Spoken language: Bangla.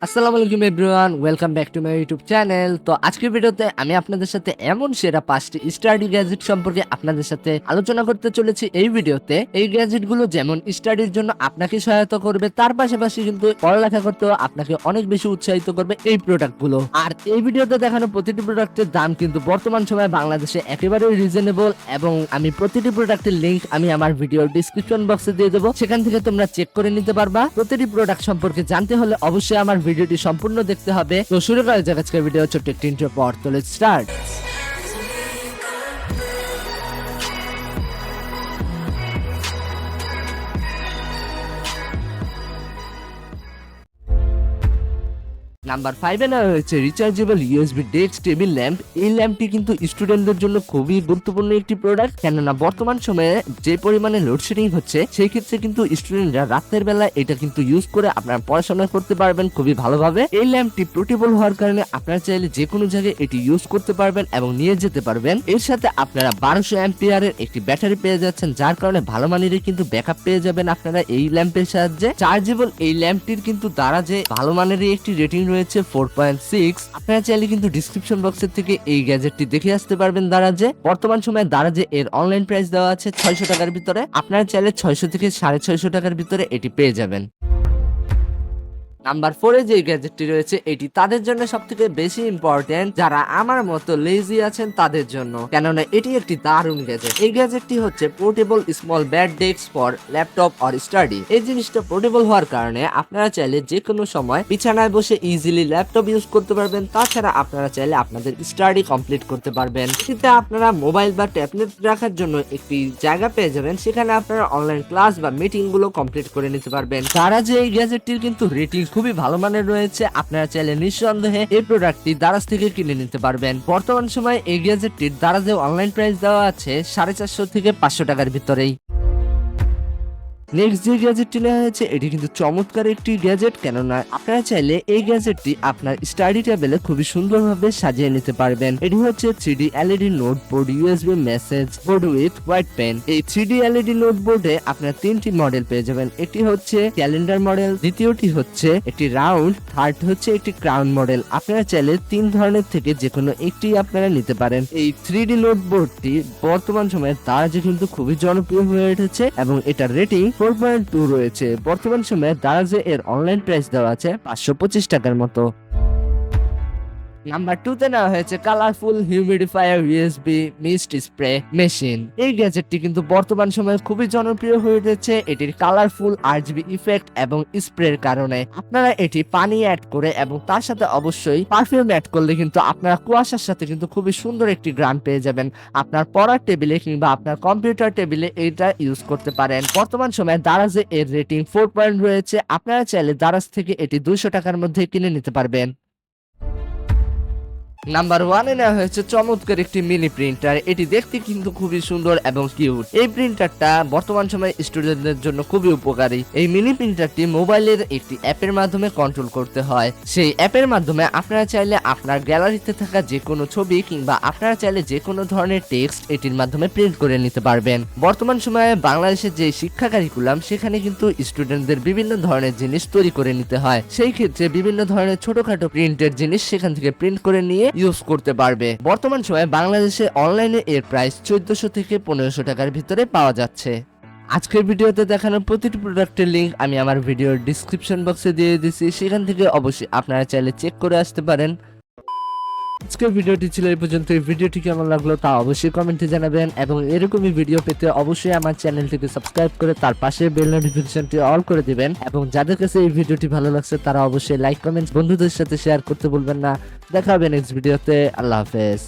আসসালামু আলাইকুম everyone, welcome back to my YouTube channel. তো আজকের ভিডিওতে আমি আপনাদের সাথে এমন সেরা 5টি স্টাডি গ্যাজেট সম্পর্কে আপনাদের সাথে আলোচনা করতে চলেছি। এই ভিডিওতে এই গ্যাজেটগুলো যেমন স্টাডির জন্য আপনাকে সহায়তা করবে, তার পাশাপাশি কিন্তু পড়ালেখা করতেও আপনাকে অনেক বেশি উৎসাহিত করবে এই প্রোডাক্টগুলো। আর এই ভিডিওতে দেখানো প্রতিটি প্রোডাক্টের দাম কিন্তু বর্তমান সময়ে বাংলাদেশে একেবারেই রিজনেবল, এবং আমি প্রতিটি প্রোডাক্টের লিংক আমি আমার ভিডিওর ডিসক্রিপশন বক্সে দিয়ে দেবো, সেখান থেকে তোমরা চেক করে নিতে পারবা। প্রতিটি প্রোডাক্ট সম্পর্কে জানতে হলে অবশ্যই আমার ভিডিওটি সম্পূর্ণ দেখতে হবে। তো শুরু করা যাক আজকের ভিডিও ছোট্ট একটি ইন্ট্রো পর। তো লেটস স্টার্ট। নাম্বার 5 এ নেওয়া হয়েছে rechargeable USB desk table lamp. এই ল্যাম্পটি কিন্তু স্টুডেন্টদের জন্য খুবই গুরুত্বপূর্ণ একটি প্রোডাক্ট, কেননা বর্তমান সময়ে যে পরিমাণে লোডশেডিং হচ্ছে সেই ক্ষেত্রে কিন্তু স্টুডেন্টরা রাতের বেলা এটা কিন্তু ইউজ করে আপনারা পড়াশোনা করতে পারবেন খুবই ভালোভাবে। এই ল্যাম্পটি পোর্টেবল হওয়ার কারণে আপনারা চাইলে যে কোনো জায়গায় এটি ইউজ করতে পারবেন এবং নিয়ে যেতে পারবেন। এর সাথে আপনারা 1200 অ্যাম্পিয়ারের একটি ব্যাটারি পেয়ে যাচ্ছেন, যার কারণে ভালো মানের কিন্তু ব্যাকআপ পেয়ে যাবেন আপনারা এই ল্যাম্পের সাহায্যে। চার্জেবল এই ল্যাম্পটির কিন্তু দ্বারা যে ভালো মানের একটি রেটিং রয়েছে 4.6। আপনারা চাইলে কিন্তু ডিসক্রিপশন বক্সের থেকে এই গ্যাজেটটি দেখে আসতে পারবেন। দারাজে বর্তমান সময়ে দারাজে এর অনলাইন প্রাইস দেওয়া আছে 600 টাকার ভিতরে। আপনারা চাইলে 600 থেকে 650 টাকার ভিতরে এটি পেয়ে যাবেন। নাম্বার 4 এ যে গ্যাজেটটি রয়েছে এটি তাদের জন্য সবথেকে বেশি ইম্পর্টেন্ট, যারা আমার মতো লেজি আছেন তাদের জন্য, কেননা এটি একটি দারুণ গ্যাজেট। এই গ্যাজেটটি হচ্ছে portable small bad desk for laptop or study. এই জিনিসটা পোর্টেবল হওয়ার কারণে আপনারা চাইলে যে কোনো সময় বিছানায় বসে ইজিলি ল্যাপটপ ইউজ করতে পারবেন। তাছাড়া আপনারা চাইলে আপনাদের স্টাডি কমপ্লিট করতে পারবেন। এতে আপনারা মোবাইল বা ট্যাবলেট রাখার জন্য একটি জায়গা পেয়ে যাবেন, সেখানে আপনারা অনলাইন ক্লাস বা মিটিং গুলো কমপ্লিট করে নিতে পারবেন। তারা যে এই গ্যাজেটটির কিন্তু রেটিং খুবই ভালো মানের রয়েছে। আপনারা চাইলে নিঃসন্দেহে এই প্রোডাক্টটি দারাজ থেকে কিনে নিতে পারবেন। বর্তমান সময়ে এই গ্যাজেটটির দারাজে অনলাইন প্রাইস দেওয়া আছে 450 থেকে 500 টাকার ভিতরেই। নেক্সট যে গ্যাজেটটি নেওয়া হয়েছে এটি কিন্তু চমৎকার একটি গ্যাজেট, কেননা আপনারা চাইলে এই গ্যাজেটটি আপনার স্টাডি টেবিলে খুবই সুন্দরভাবে সাজিয়ে নিতে পারবেন। এটি হচ্ছে 3D LED noteboard USB message board with white pen. এই 3D LED নোটবোর্ডে আপনারা 3টি মডেল পেয়ে যাবেন। একটি হচ্ছে ক্যালেন্ডার মডেল, দ্বিতীয়টি হচ্ছে একটি রাউন্ড, থার্ড হচ্ছে একটি ক্রাউন মডেল। আপনারা চাইলে 3 ধরনের থেকে যে কোনো একটি আপনারা নিতে পারেন। এই 3D নোটবোর্ডটি বর্তমান সময়ে দারাজে কিন্তু খুবই জনপ্রিয় হয়ে উঠেছে এবং এটার রেটিং 4.2 রয়েছে। বর্তমান সময়ে দারাজে এর অনলাইন প্রাইস দেওয়া আছে 525 টাকার মতো। নাম্বার 2 তে নেওয়া হয়েছে colourful humidifier USB mist spray machine. এই গ্যাজেটটি কিন্তু বর্তমান সময়ে খুবই জনপ্রিয় হয়ে উঠেছে এটির কালারফুল আরজিবি ইফেক্ট এবং স্প্রের কারণে। আপনারা এটি পানি অ্যাড করে এবং তার সাথে অবশ্যই পারফিউম অ্যাড করলে কিন্তু আপনারা কুয়াশার সাথে কিন্তু খুবই সুন্দর একটি গ্রান পেয়ে যাবেন। আপনার পড়ার টেবিলে কিংবা আপনার কম্পিউটার টেবিলে এটা ইউজ করতে পারেন। বর্তমান সময়ে দারাজে এর রেটিং 4 পয়েন্ট রয়েছে। আপনারা চাইলে দারাজ থেকে এটি 200 টাকার মধ্যে কিনে নিতে পারবেন। নাম্বার 1 এ নেওয়া হয়েছে চমৎকার একটি মিনি প্রিন্টার। এটি দেখতে কিন্তু খুবই সুন্দর এবং কিউট। এই প্রিন্টারটা বর্তমান সময়ে স্টুডেন্টদের জন্য খুবই উপকারী। এই মিনি প্রিন্টারটি মোবাইলের একটি অ্যাপের মাধ্যমে কন্ট্রোল করতে হয়। সেই অ্যাপের মাধ্যমে আপনারা চাইলে আপনার গ্যালারিতে থাকা যে কোনো ছবি কিংবা আপনারা চাইলে যে কোনো ধরনের টেক্সট এটির মাধ্যমে প্রিন্ট করে নিতে পারবেন। বর্তমান সময়ে বাংলাদেশের যে শিক্ষা কারিকুলাম সেখানে কিন্তু স্টুডেন্টদের বিভিন্ন ধরনের জিনিস তৈরি করে নিতে হয়। সেই ক্ষেত্রে বিভিন্ন ধরনের ছোটখাটো প্রিন্টের জিনিস সেখান থেকে প্রিন্ট করে নিয়ে ইউজ করতে পারবে। বর্তমান সময়ে বাংলাদেশে অনলাইনে এর প্রাইস 1400 থেকে 1500 টাকার ভিতরে পাওয়া যাচ্ছে। আজকের ভিডিওতে দেখানো প্রতিটি প্রোডাক্টের লিংক আমি আমার ভিডিওর ডিসক্রিপশন বক্সে দিয়ে দিয়েছি, সেখান থেকে অবশ্যই আপনারা চাইলে চেক করে আসতে পারেন। আজকের ভিডিওটি ছিল এই পর্যন্ত। এই ভিডিওটি কেমন লাগলো তা অবশ্যই কমেন্টে জানাবেন, এবং এরকমই ভিডিও পেতে অবশ্যই আমার চ্যানেলটিকে সাবস্ক্রাইব করে তার পাশে বেল নোটিফিকেশনটি অল করে দিবেন। এবং যাদের কাছে এই ভিডিওটি ভালো লাগছে তারা অবশ্যই লাইক কমেন্ট বন্ধুদের সাথে শেয়ার করতে ভুলবেন না। দেখা হবে নেক্সট ভিডিওতে। আল্লাহ হাফেজ।